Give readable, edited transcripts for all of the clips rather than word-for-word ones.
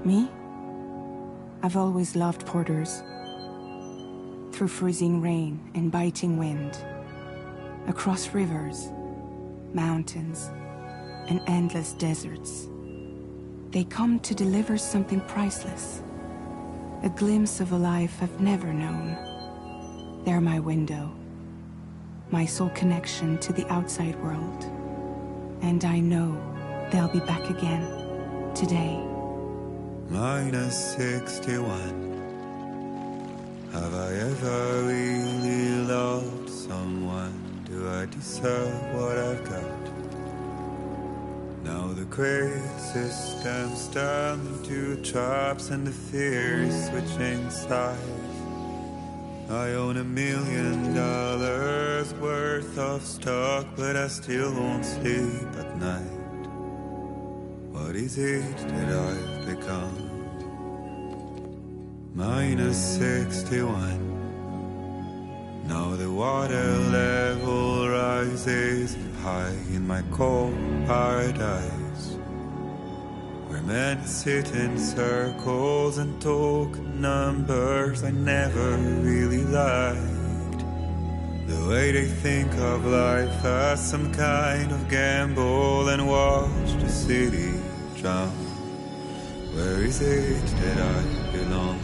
Me? I've always loved porters. Through freezing rain and biting wind, across rivers, mountains, and endless deserts. They come to deliver something priceless, a glimpse of a life I've never known. They're my window, my sole connection to the outside world. And I know they'll be back again, today. -61. Have I ever really loved someone? Do I deserve what I've got? Now the great system's turned into traps and the fears switching sides. I own $1 million worth of stock, but I still won't sleep at night. What is it that I've become? -61. Now the water level rises high in my cold paradise, where men sit in circles and talk numbers I never really liked. The way they think of life as some kind of gamble and watch the city drown. Where is it that I belong?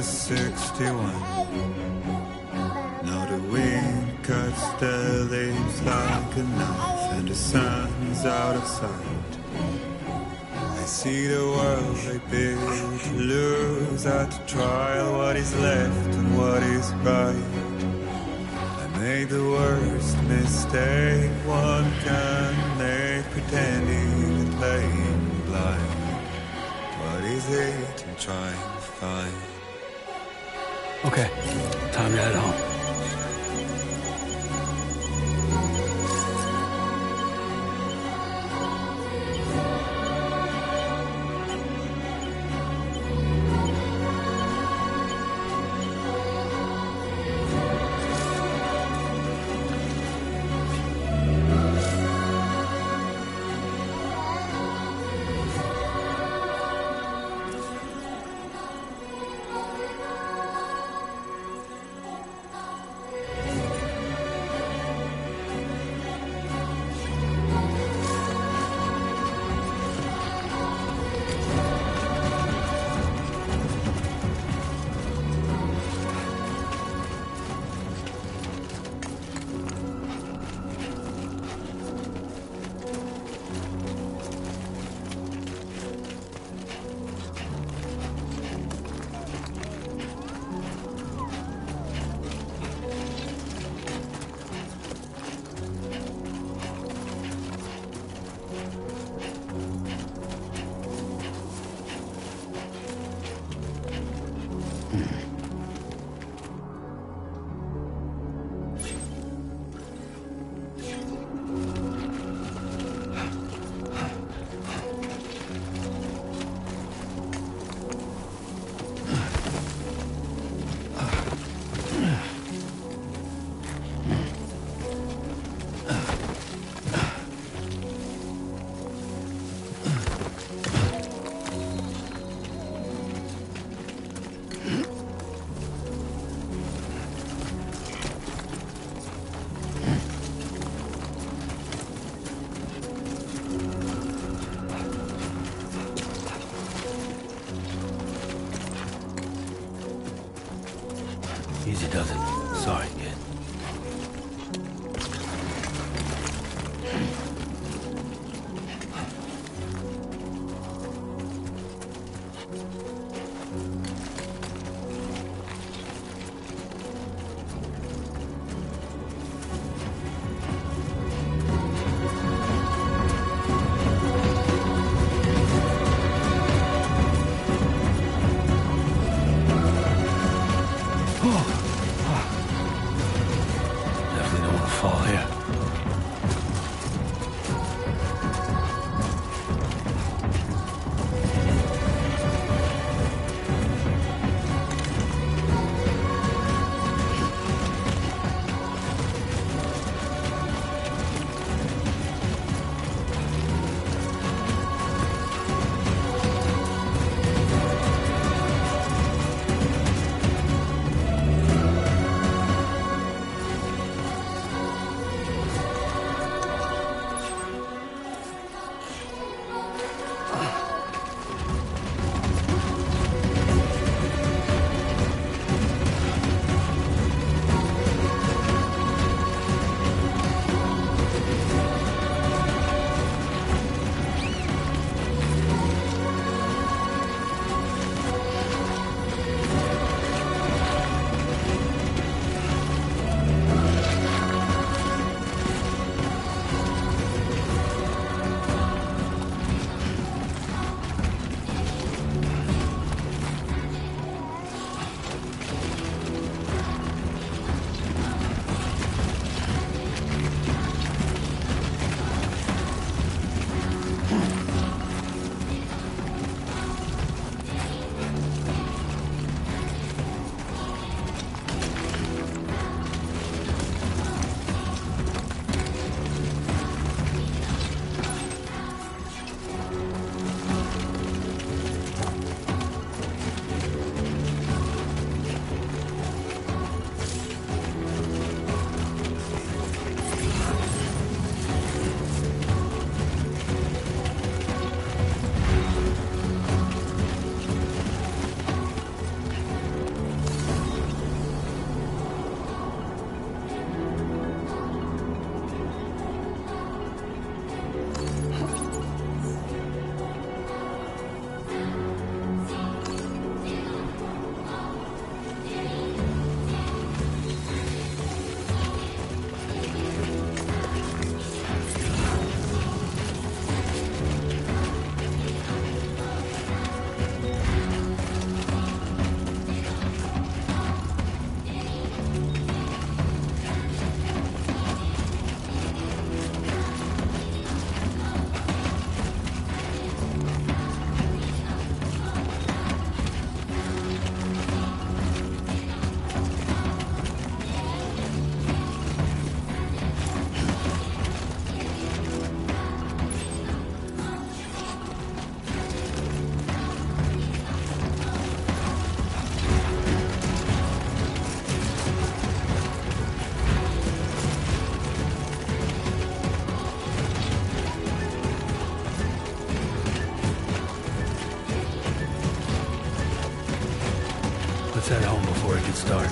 -61. Now the wind cuts the leaves like a knife, and the sun is out of sight. I see the world I built to lose at the trial, what is left and what is right. I made the worst mistake one can make, pretending and playing blind. What is it I'm trying to find? Okay, time to head home. fall here. Let's head home before it gets dark.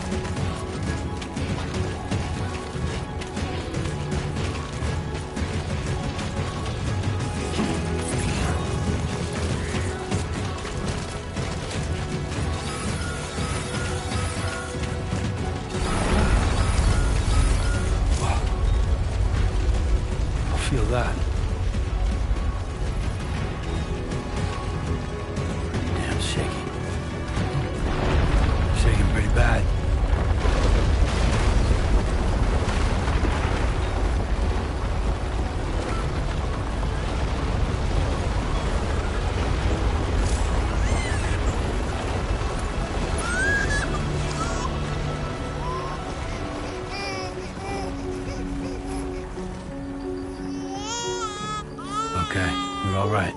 I feel that. Damn shaky. Shaking pretty bad. Okay, we're all right.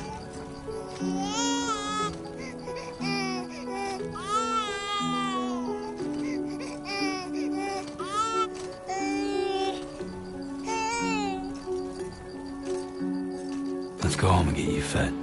Let's go home and get you fed.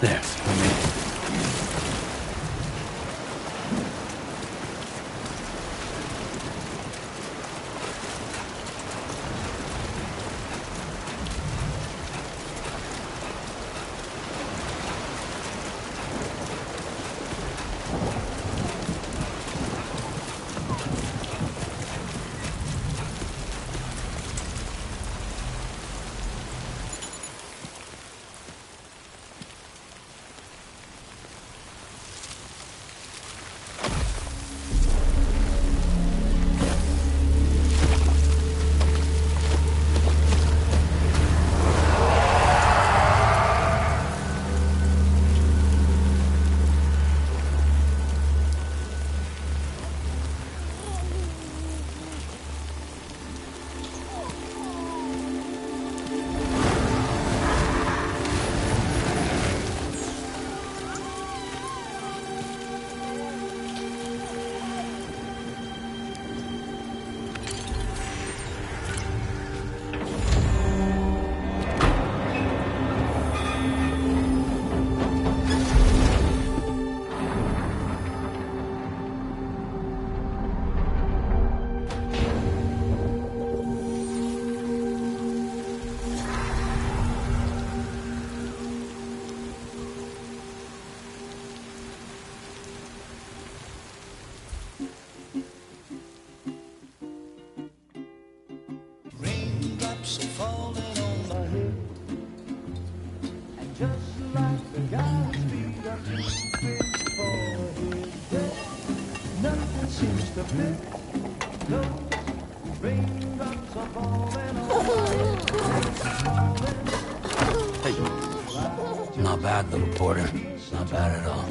There, we made it. Hey. Not bad, little porter. Not bad at all.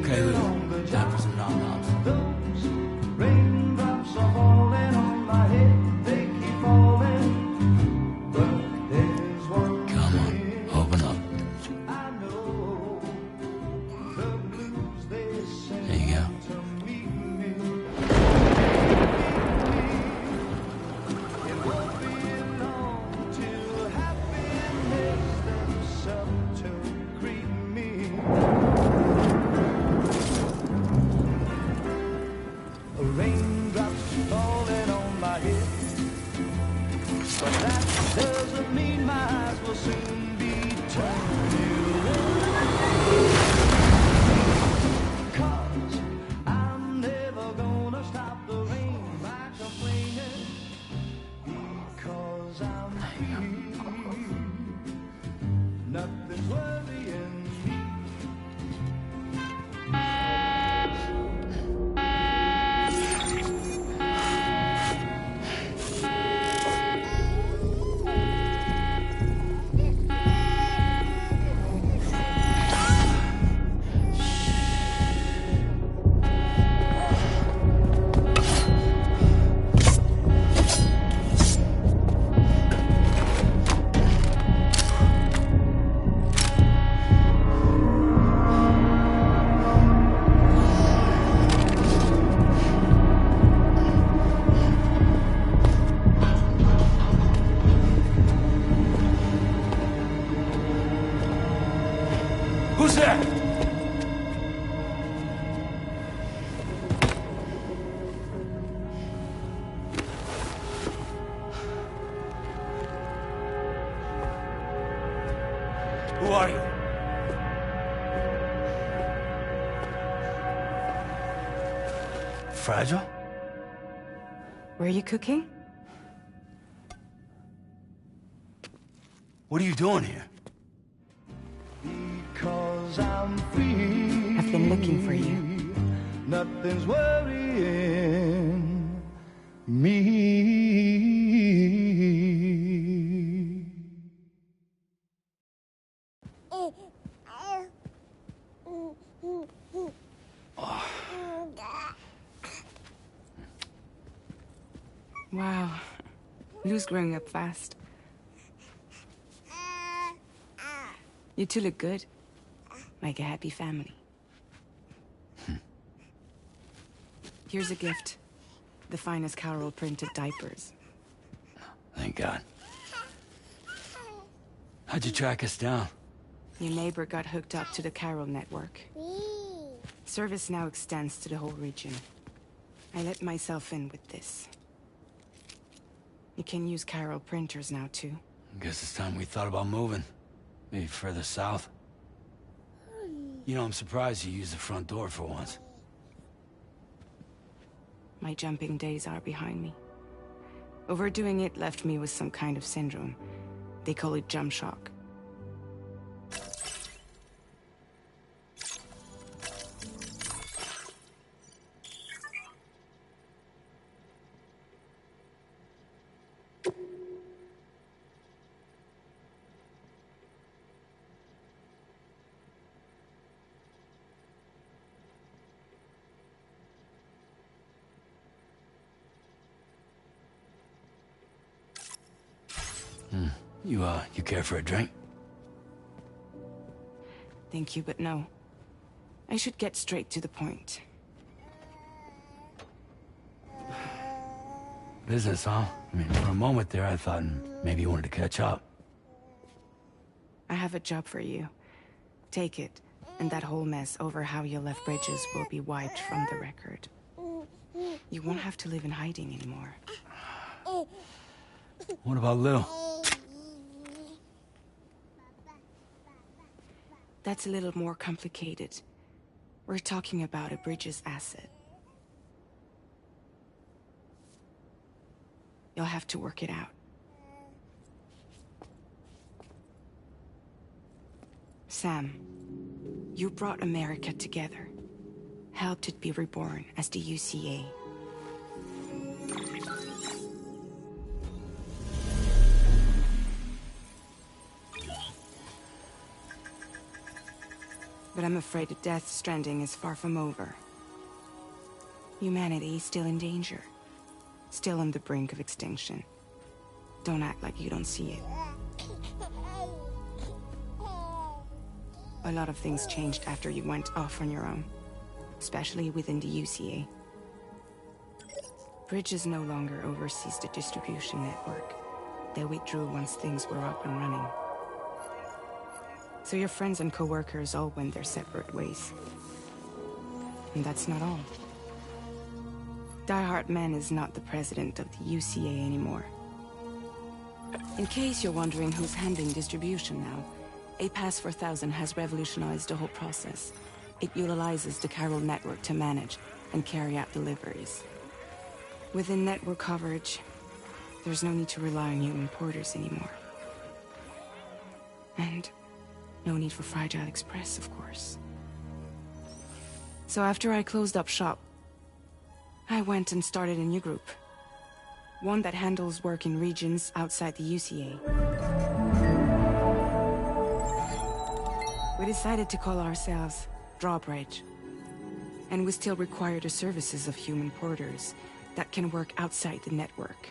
Okay, Lou. Time for some nom-noms. Come on, open up. There you go. Who's there? Who are you? fragile? Were you cooking? What are you doing here? Because I'm free. I've been looking for you. Nothing's worrying me. Wow. Lou's growing up fast. You two look good. Like a happy family. Here's a gift. The finest Carol printed diapers. Thank God. How'd you track us down? Your neighbor got hooked up to the Carol network. Service now extends to the whole region. I let myself in with this. You can use Carol printers now, too. Guess it's time we thought about moving. Maybe further south. You know, I'm surprised you used the front door for once. My jumping days are behind me. Overdoing it left me with some kind of syndrome. They call it jump shock. You care for a drink? Thank you, but no. I should get straight to the point. Business, huh? I mean, for a moment there, I thought maybe you wanted to catch up. I have a job for you. Take it, and that whole mess over how you left Bridges will be wiped from the record. You won't have to live in hiding anymore. What about Lou? That's a little more complicated. We're talking about a Bridges asset. You'll have to work it out. Sam, you brought America together. Helped it be reborn as the UCA. But I'm afraid that Death Stranding is far from over. Humanity is still in danger. Still on the brink of extinction. Don't act like you don't see it. A lot of things changed after you went off on your own. Especially within the UCA. Bridges no longer oversees the distribution network. They withdrew once things were up and running. So your friends and co-workers all went their separate ways. And that's not all. Die Hard Man is not the president of the UCA anymore. In case you're wondering who's handling distribution now, A Pass 4000 has revolutionized the whole process. It utilizes the Carol network to manage and carry out deliveries. Within network coverage, there's no need to rely on human porters anymore. And no need for Fragile Express, of course. So after I closed up shop, I went and started a new group. One that handles work in regions outside the UCA. We decided to call ourselves Drawbridge. And we still require the services of human porters that can work outside the network.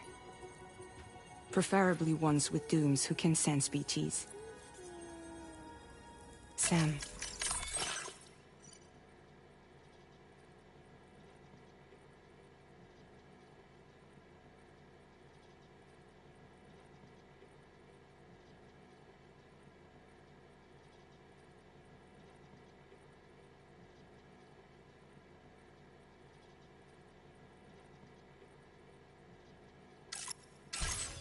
Preferably ones with dooms who can sense BTs. Sam.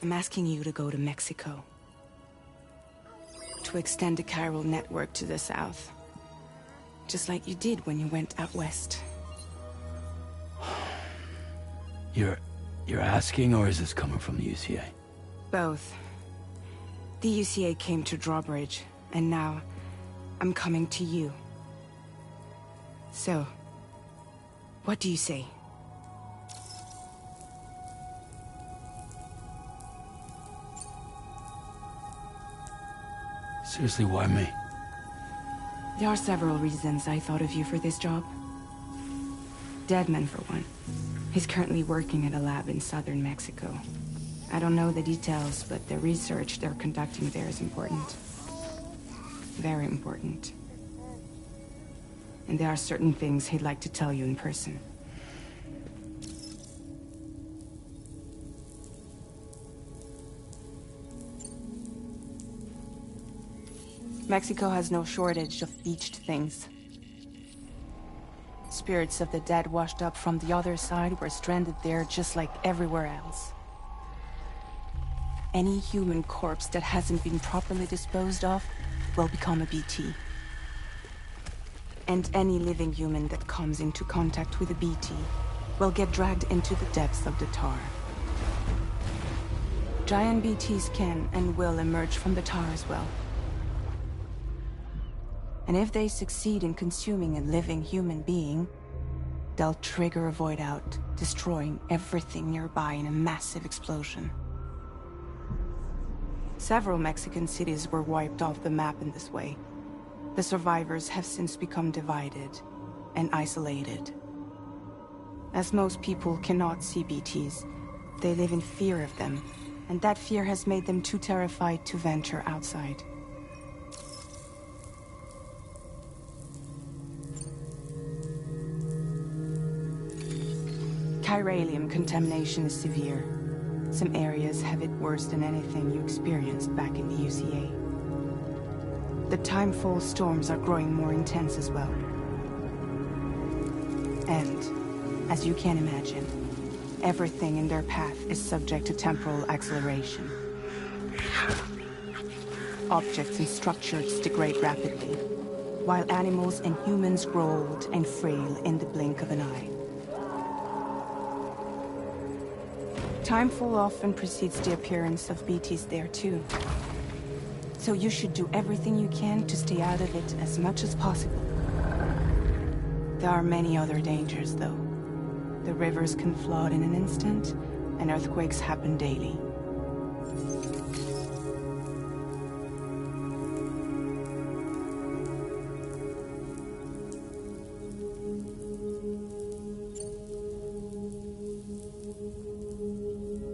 I'm asking you to go to Mexico. To extend the Carol network to the south. Just like you did when you went out west. You're asking, or is this coming from the UCA? Both. The UCA came to Drawbridge, and now I'm coming to you. So, what do you say? Seriously, why me? There are several reasons I thought of you for this job. Deadman, for one. He's currently working at a lab in southern Mexico. I don't know the details, but the research they're conducting there is important. Very important. And there are certain things he'd like to tell you in person. Mexico has no shortage of beached things. Spirits of the dead washed up from the other side were stranded there just like everywhere else. Any human corpse that hasn't been properly disposed of will become a BT. And any living human that comes into contact with a BT will get dragged into the depths of the tar. Giant BTs can and will emerge from the tar as well. And if they succeed in consuming a living human being, they'll trigger a void out, destroying everything nearby in a massive explosion. Several Mexican cities were wiped off the map in this way. The survivors have since become divided and isolated. As most people cannot see BTs, they live in fear of them, and that fear has made them too terrified to venture outside. Chiralium contamination is severe. Some areas have it worse than anything you experienced back in the UCA. The timefall storms are growing more intense as well. And, as you can imagine, everything in their path is subject to temporal acceleration. Objects and structures degrade rapidly, while animals and humans grow old and frail in the blink of an eye. Timefall often precedes the appearance of BTs there too. So you should do everything you can to stay out of it as much as possible. There are many other dangers, though. The rivers can flood in an instant, and earthquakes happen daily.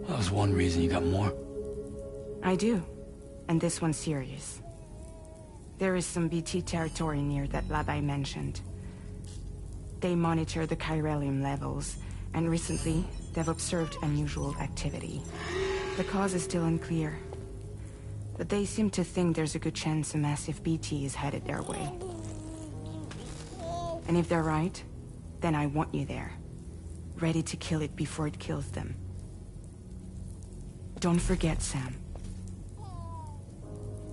That was one reason. You got more? I do. And this one's serious. There is some BT territory near that lab I mentioned. They monitor the chiralium levels, and recently, they've observed unusual activity. The cause is still unclear, but they seem to think there's a good chance a massive BT is headed their way. And if they're right, then I want you there, ready to kill it before it kills them. Don't forget, Sam.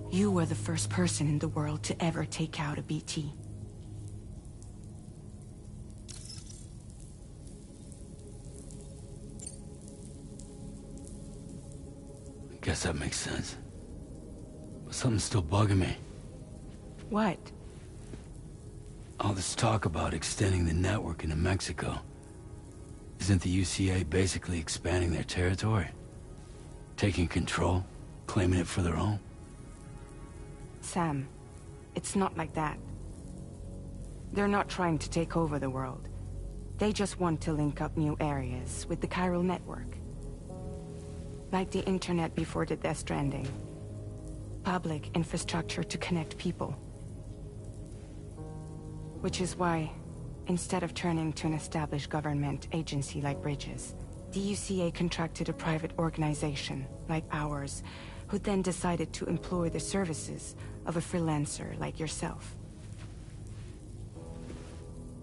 You were the first person in the world to ever take out a BT. Guess that makes sense. But something's still bugging me. What? All this talk about extending the network into Mexico. Isn't the UCA basically expanding their territory? Taking control? Claiming it for their own? Sam, it's not like that. They're not trying to take over the world. They just want to link up new areas with the chiral network. Like the internet before the Death Stranding. Public infrastructure to connect people. Which is why, instead of turning to an established government agency like Bridges, the UCA contracted a private organization, like ours, who then decided to employ the services of a freelancer like yourself.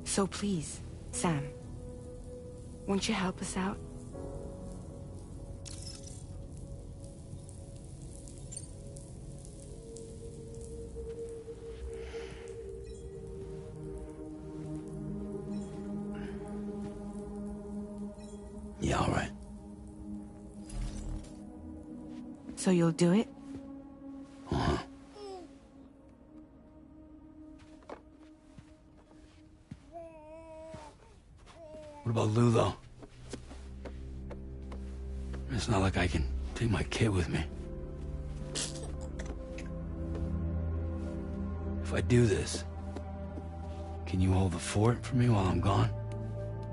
So please, Sam, won't you help us out? Yeah, all right. So you'll do it? Uh-huh. What about Lou, though? It's not like I can take my kid with me. If I do this, can you hold the fort for me while I'm gone?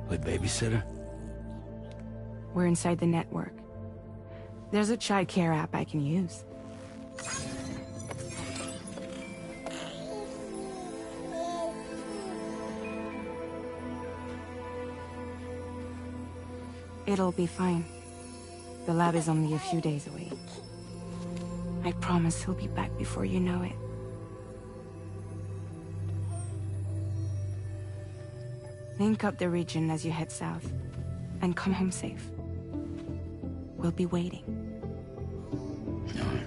Play babysitter? We're inside the network. There's a child care app I can use. It'll be fine. The lab is only a few days away. I promise he'll be back before you know it. Link up the region as you head south, and come home safe. We'll be waiting. All right.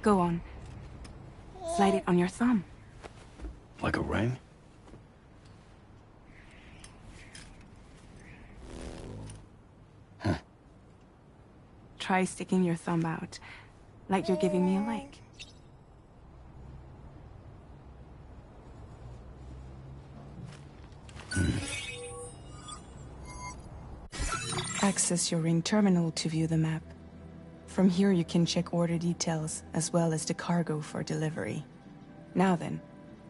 Go on. Slide it on your thumb. Like a ring? Huh. Try sticking your thumb out, like you're giving me a like. Access your ring terminal to view the map. From here you can check order details, as well as the cargo for delivery. Now then,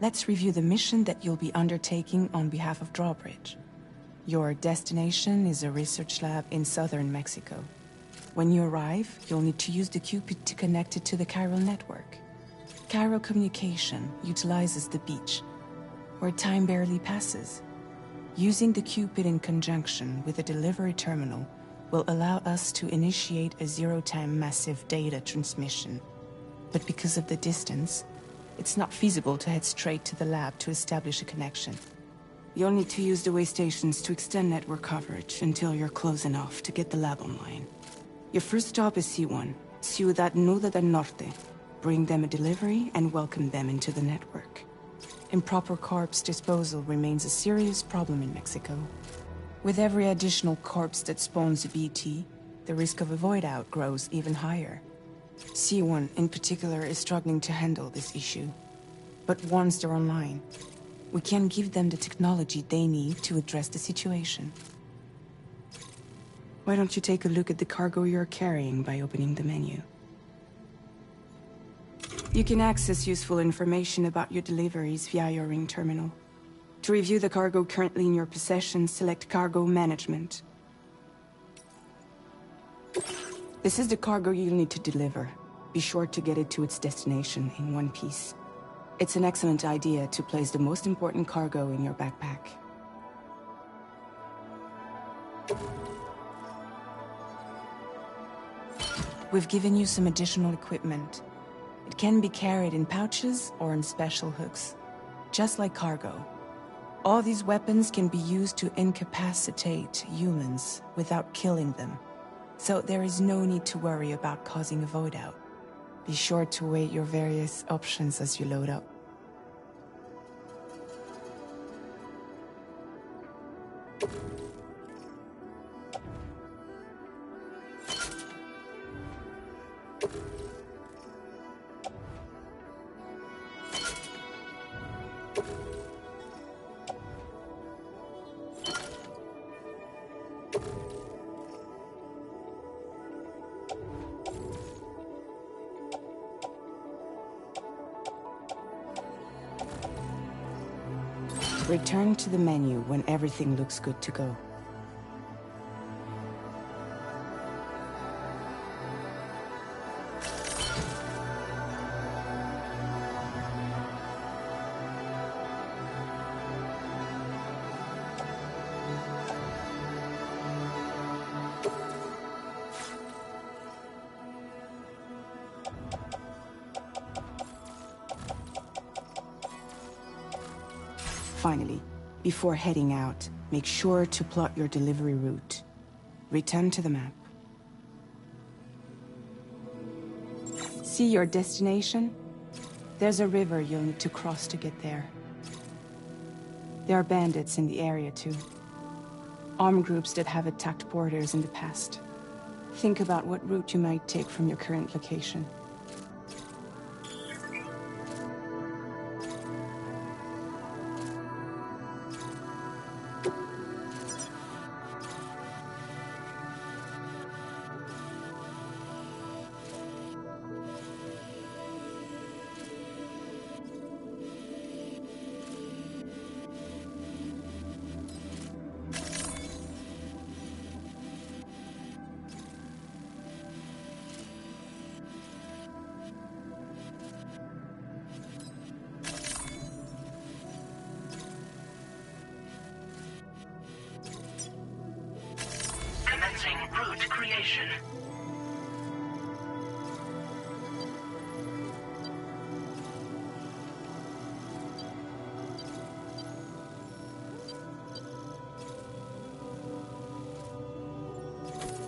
let's review the mission that you'll be undertaking on behalf of Drawbridge. Your destination is a research lab in southern Mexico. When you arrive, you'll need to use the Cupid to connect it to the chiral network. Chiral communication utilizes the beach, where time barely passes. Using the Cupid in conjunction with a delivery terminal will allow us to initiate a zero-time massive data transmission. But because of the distance, it's not feasible to head straight to the lab to establish a connection. You'll need to use the way stations to extend network coverage until you're close enough to get the lab online. Your first stop is C1, Ciudad Nuda del Norte. Bring them a delivery and welcome them into the network. Improper corpse disposal remains a serious problem in Mexico. With every additional corpse that spawns a BT, the risk of a void-out grows even higher. C1 in particular is struggling to handle this issue. But once they're online, we can give them the technology they need to address the situation. Why don't you take a look at the cargo you're carrying by opening the menu? You can access useful information about your deliveries via your ring terminal. To review the cargo currently in your possession, select Cargo Management. This is the cargo you'll need to deliver. Be sure to get it to its destination in one piece. It's an excellent idea to place the most important cargo in your backpack. We've given you some additional equipment. It can be carried in pouches or in special hooks, just like cargo. All these weapons can be used to incapacitate humans without killing them. So there is no need to worry about causing a void out. Be sure to weigh your various options as you load up. Return to the menu when everything looks good to go. Finally, before heading out, make sure to plot your delivery route. Return to the map. See your destination? There's a river you'll need to cross to get there. There are bandits in the area too. Armed groups that have attacked borders in the past. Think about what route you might take from your current location. Route creation.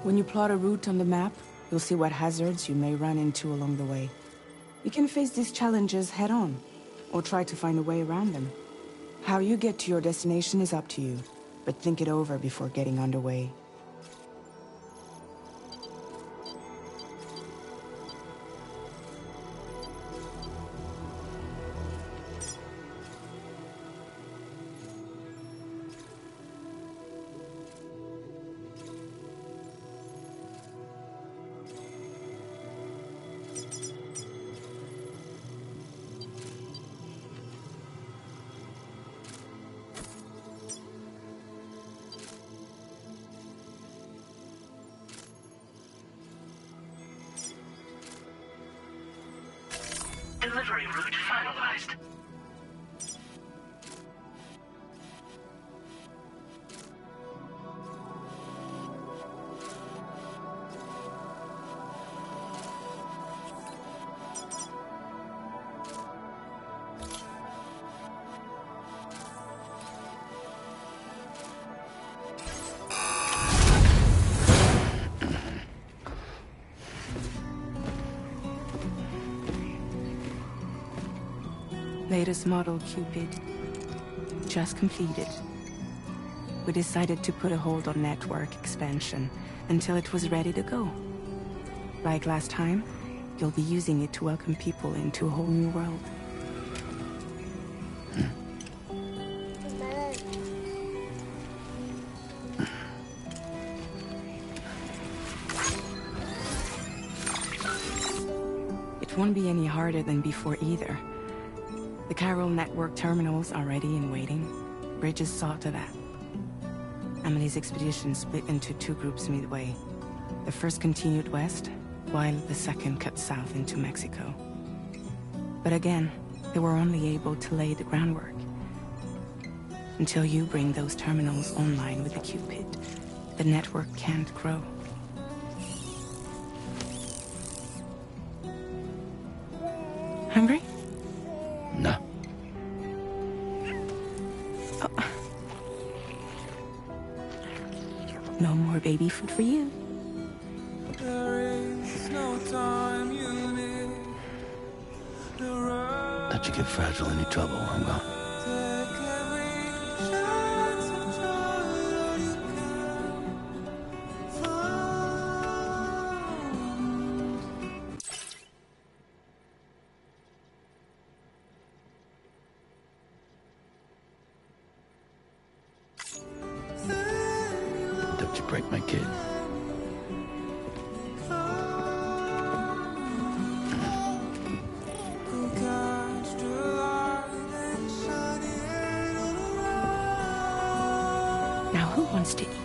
When you plot a route on the map, you'll see what hazards you may run into along the way. You can face these challenges head-on, or try to find a way around them. How you get to your destination is up to you, but think it over before getting underway. Delivery route finalized. Latest model Cupid. Just completed. We decided to put a hold on network expansion until it was ready to go. Like last time, you'll be using it to welcome people into a whole new world. It won't be any harder than before either. The Carol network terminals are ready and waiting. Bridges saw to that. Emily's expedition split into two groups midway. The first continued west, while the second cut south into Mexico. But again, they were only able to lay the groundwork. Until you bring those terminals online with the Cupid, the network can't grow. Hungry? No. Oh. No more baby food for you. Let you get fragile, any trouble, I'm gone. Don't you break my kid. wants to eat.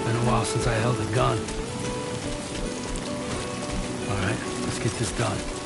Been a while since I held a gun. All right, let's get this done.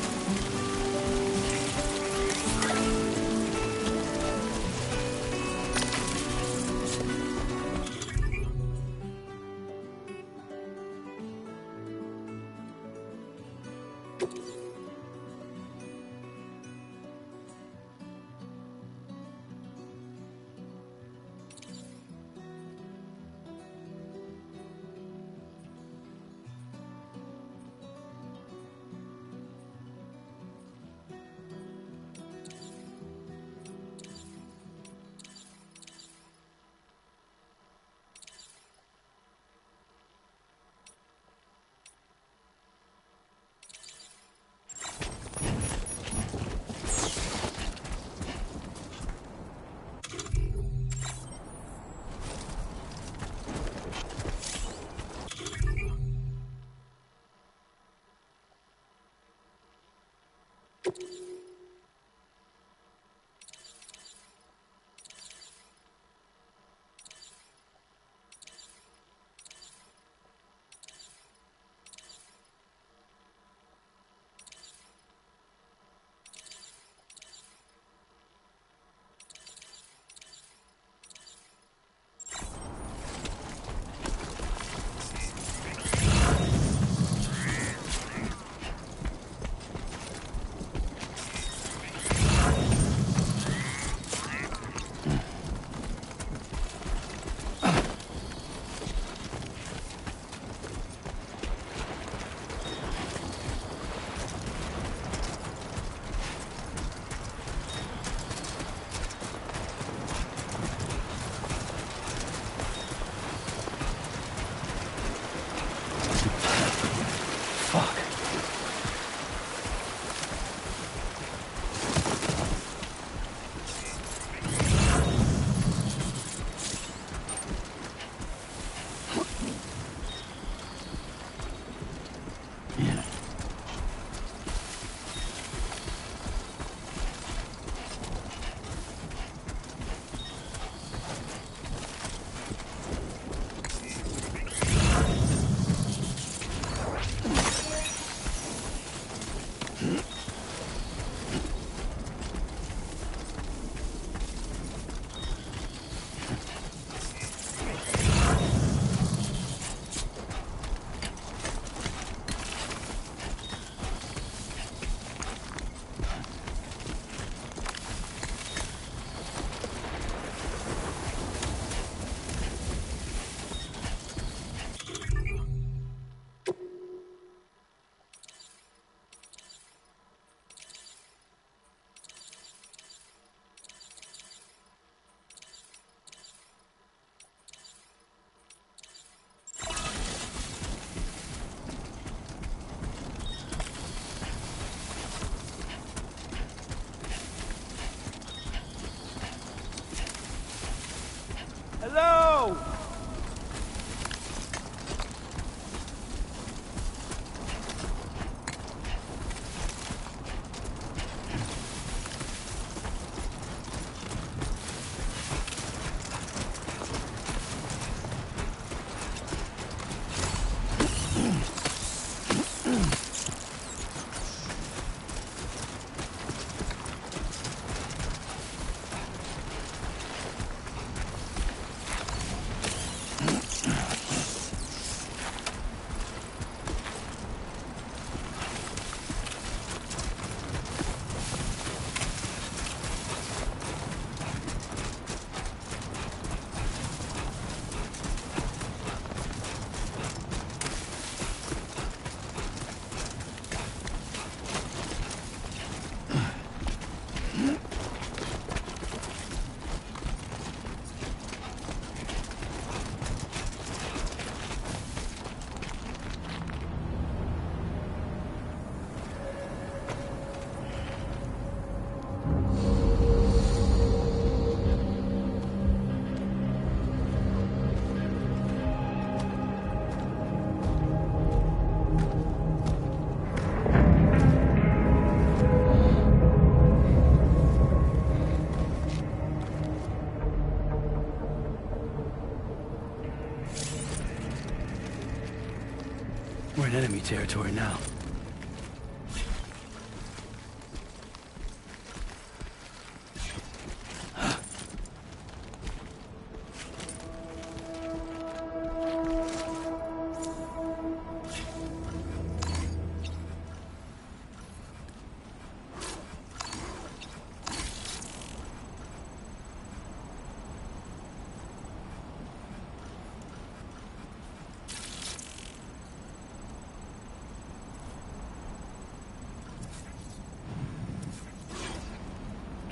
We're in enemy territory now.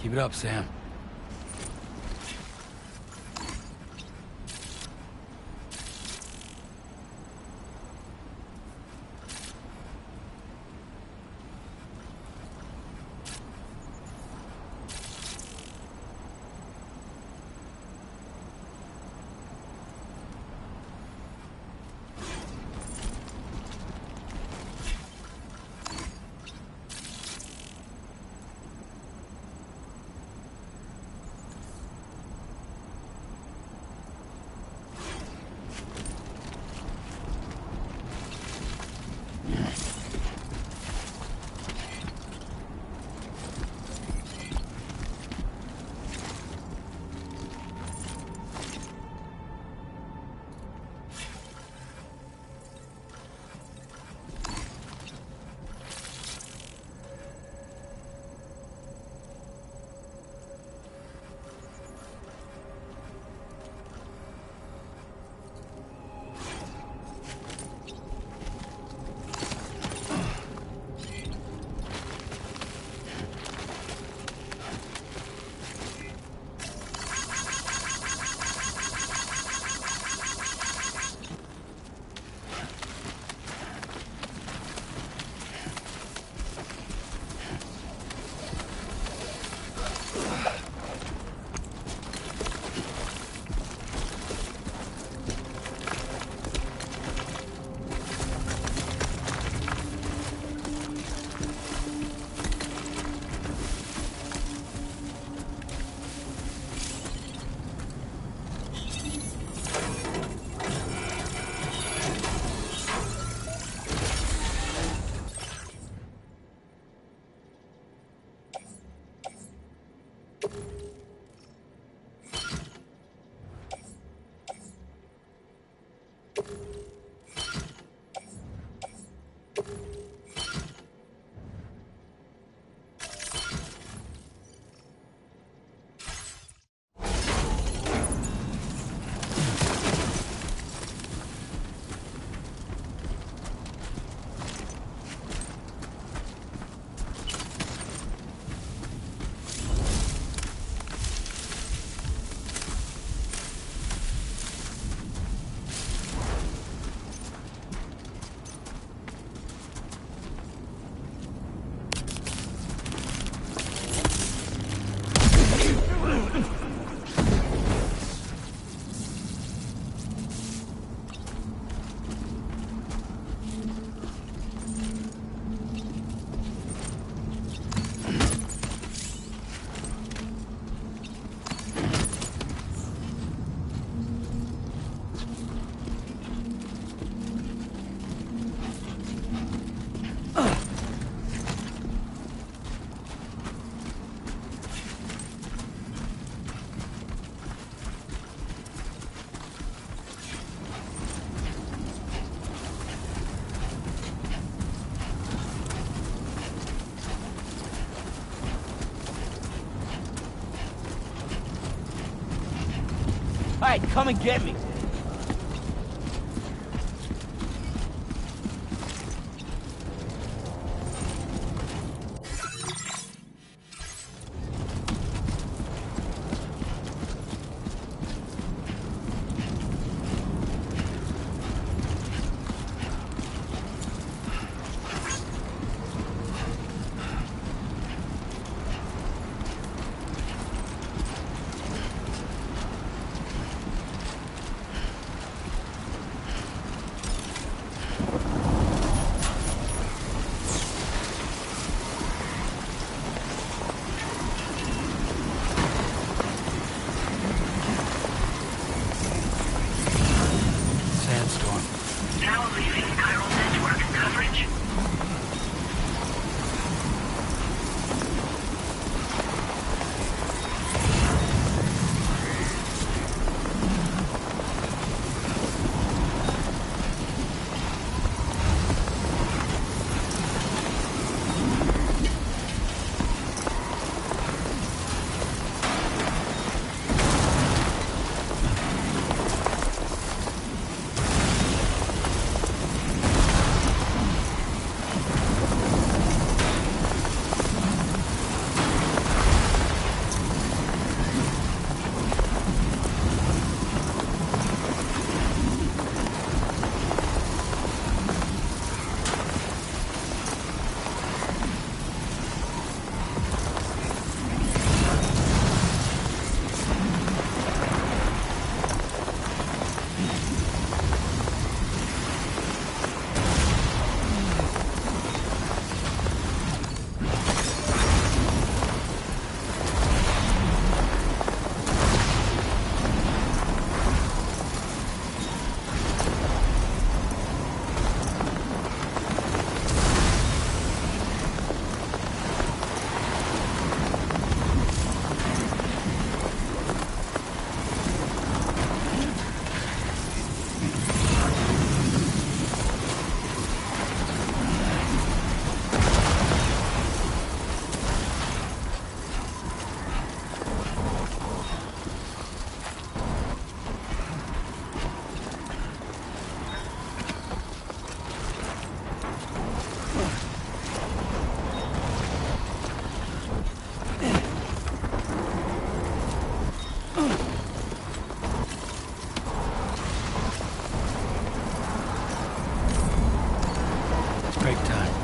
Keep it up, Sam. Alright, come and get me. It's break time.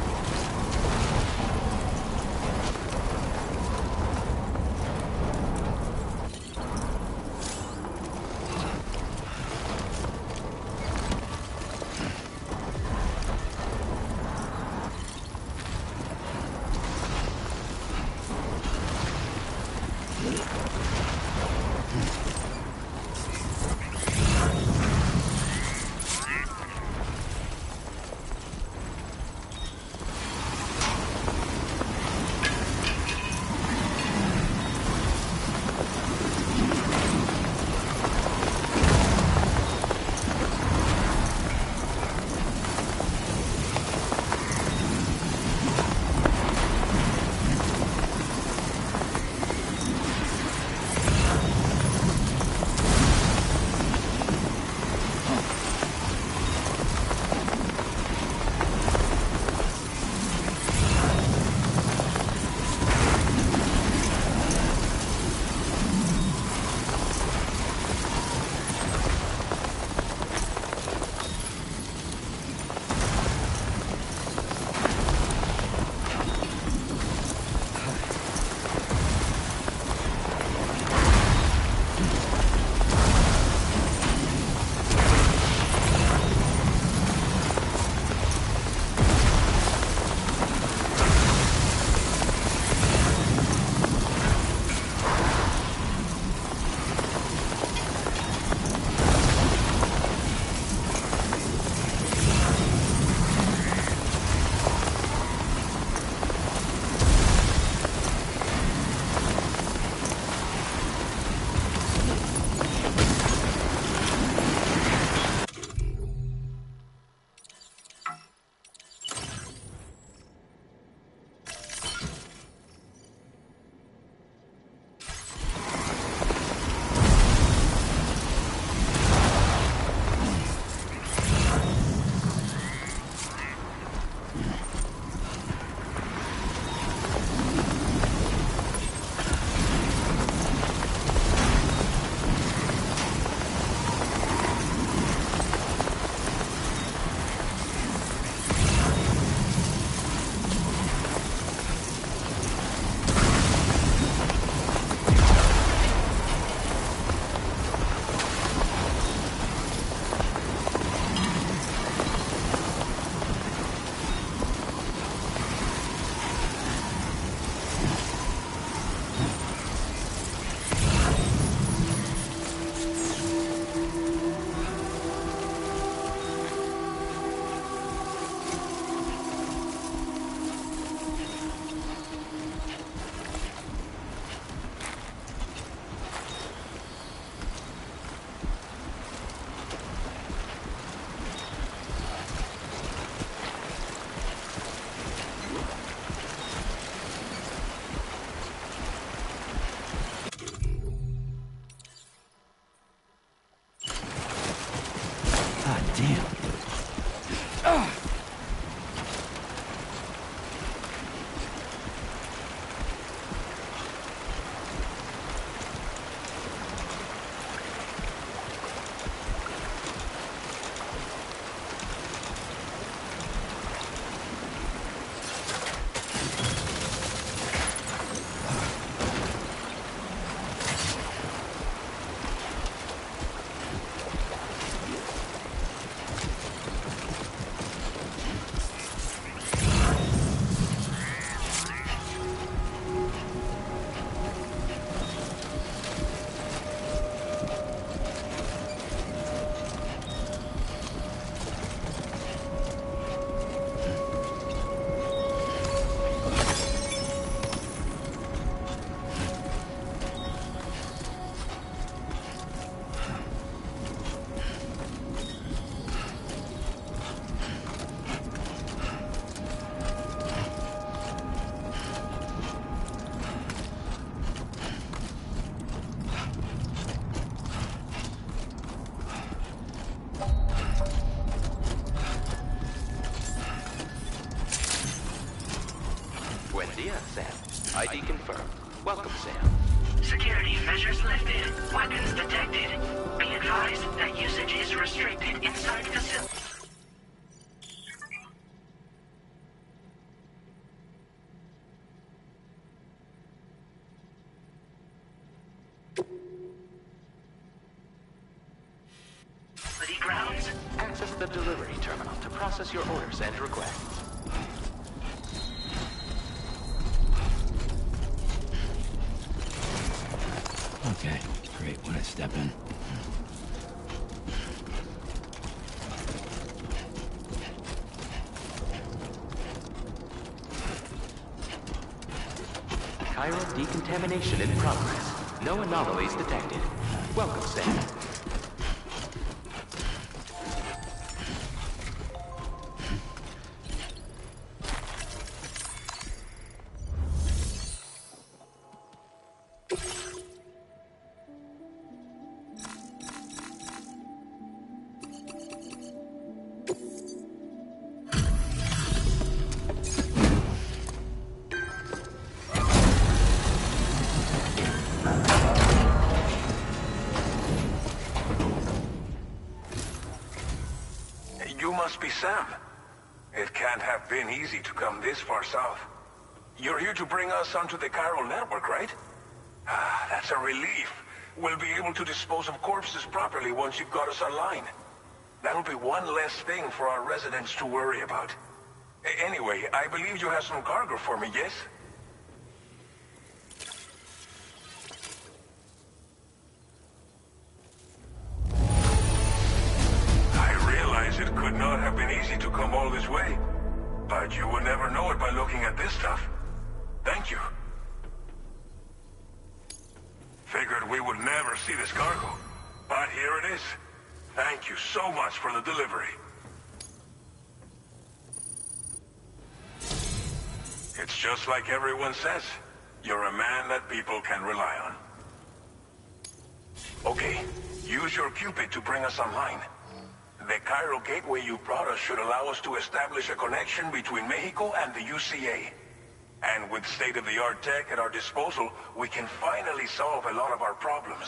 Buen dia, Sam. ID confirmed. Welcome, Sam. Security measures lifted. Weapons detected. Be advised that usage is restricted inside facility. Grounds. Access the delivery terminal to process your orders and requests. Okay, great. When I step in. Chiral decontamination in progress. No anomalies detected. Welcome, Sam. You must be Sam. It can't have been easy to come this far south. You're here to bring us onto the chiral network, right? Ah, that's a relief. We'll be able to dispose of corpses properly once you've got us online. That'll be one less thing for our residents to worry about. Anyway, I believe you have some cargo for me, yes? It could not have been easy to come all this way. But you would never know it by looking at this stuff. Thank you. Figured we would never see this cargo. But here it is. Thank you so much for the delivery. It's just like everyone says. You're a man that people can rely on. Okay, use your Cupid to bring us online. The chiral gateway you brought us should allow us to establish a connection between Mexico and the UCA. And with state-of-the-art tech at our disposal, we can finally solve a lot of our problems.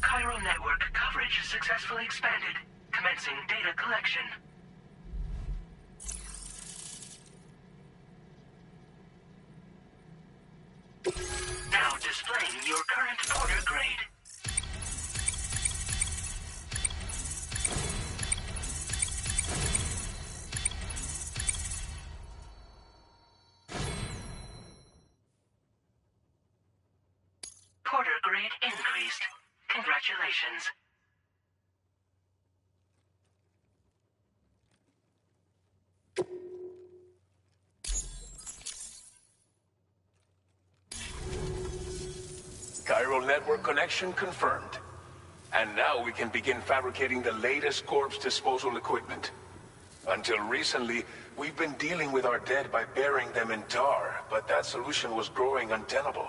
Chiral network coverage successfully expanded. Commencing data collection. Now displaying your current order grade. Porter grade increased. Congratulations. Chiral network connection confirmed. And now we can begin fabricating the latest corpse disposal equipment. Until recently, we've been dealing with our dead by burying them in tar, but that solution was growing untenable.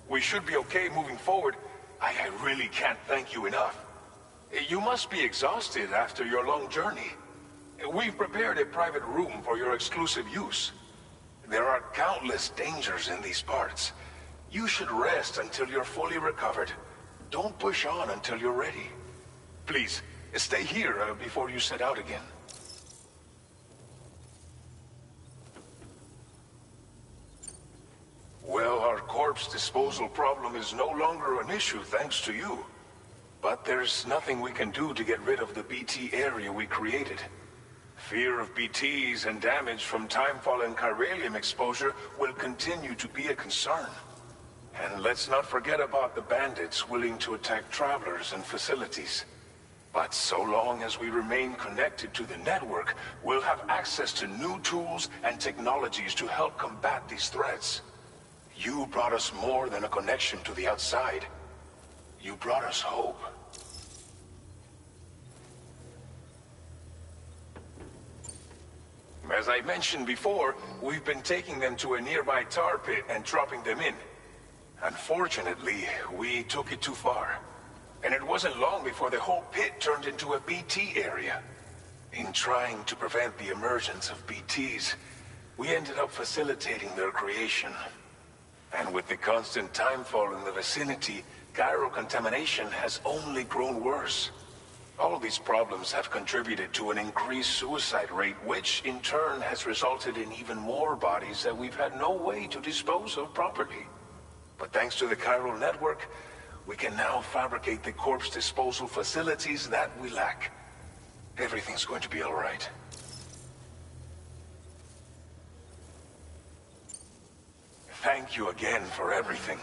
We should be okay moving forward. I really can't thank you enough. You must be exhausted after your long journey. We've prepared a private room for your exclusive use. There are countless dangers in these parts. You should rest until you're fully recovered. Don't push on until you're ready. Please, stay here before you set out again. Well, our corpse disposal problem is no longer an issue thanks to you. But there's nothing we can do to get rid of the BT area we created. Fear of BTs and damage from timefall and chiralium exposure will continue to be a concern. And let's not forget about the bandits willing to attack travelers and facilities. But so long as we remain connected to the network, we'll have access to new tools and technologies to help combat these threats. You brought us more than a connection to the outside. You brought us hope. As I mentioned before, we've been taking them to a nearby tar pit and dropping them in. Unfortunately, we took it too far. And it wasn't long before the whole pit turned into a BT area. In trying to prevent the emergence of BTs, we ended up facilitating their creation. And with the constant timefall in the vicinity, chiral contamination has only grown worse. All these problems have contributed to an increased suicide rate, which in turn has resulted in even more bodies that we've had no way to dispose of properly. But thanks to the chiral network, we can now fabricate the corpse disposal facilities that we lack. Everything's going to be all right. Thank you again for everything.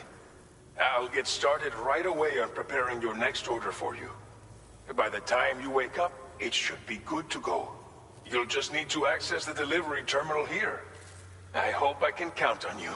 I'll get started right away on preparing your next order for you. By the time you wake up, it should be good to go. You'll just need to access the delivery terminal here. I hope I can count on you.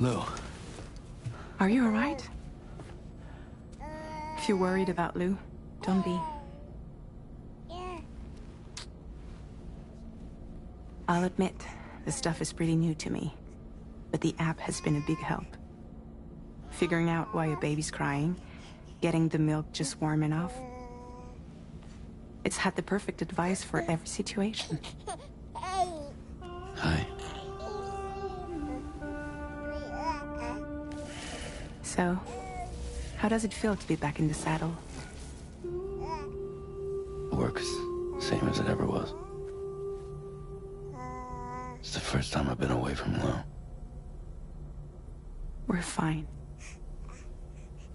Lou. Are you alright? If you're worried about Lou, don't be. I'll admit, the stuff is pretty new to me, but the app has been a big help. Figuring out why a baby's crying, getting the milk just warm enough. It's had the perfect advice for every situation. Hi. So, how does it feel to be back in the saddle? Works same as it ever was. It's the first time I've been away from Lou. We're fine.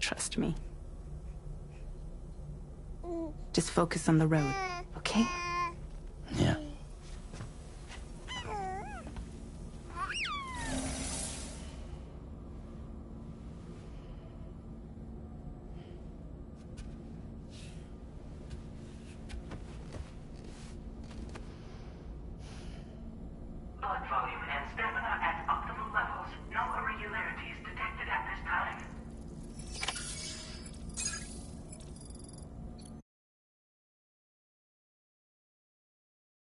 Trust me. Just focus on the road, okay? Yeah. Blood volume and stamina at